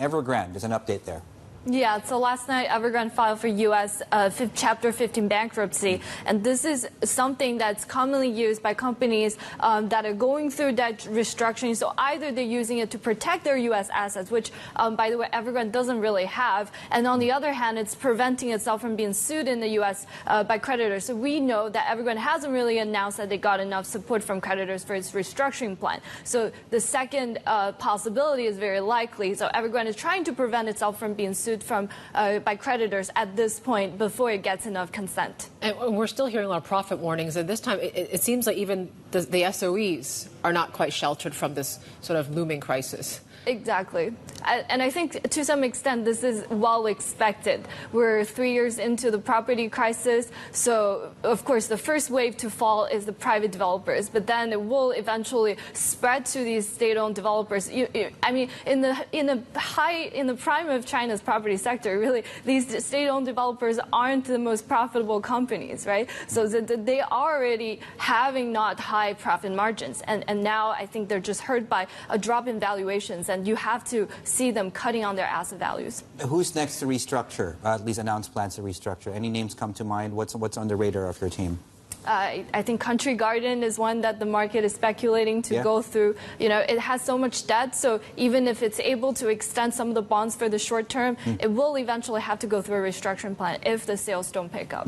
Evergrande, there's an update there. Yeah, so last night Evergrande filed for U.S. Chapter 15 bankruptcy, and this is something that's commonly used by companies that are going through debt restructuring. So either they're using it to protect their U.S. assets, which, by the way, Evergrande doesn't really have, and on the other hand, it's preventing itself from being sued in the U.S. By creditors. So we know that Evergrande hasn't really announced that they got enough support from creditors for its restructuring plan. So the second possibility is very likely. So Evergrande is trying to prevent itself from being sued by creditors at this point before it gets enough consent. And we're still hearing a lot of profit warnings, and this time it seems like even the SOEs are not quite sheltered from this sort of looming crisis. Exactly. And I think to some extent this is well expected. We're 3 years into the property crisis, so of course the first wave to fall is the private developers, but then it will eventually spread to these state-owned developers. I mean, in the prime of China's property sector, really, these state-owned developers aren't the most profitable companies, right? So they are already having not high profit margins, and now I think they're just hurt by a drop in valuations, and you have to see them cutting on their asset values. Who's next to restructure, at least announce plans to restructure? Any names come to mind? What's on the radar of your team? I think Country Garden is one that the market is speculating to go through. You know, it has so much debt, so even if it's able to extend some of the bonds for the short term, it will eventually have to go through a restructuring plan if the sales don't pick up.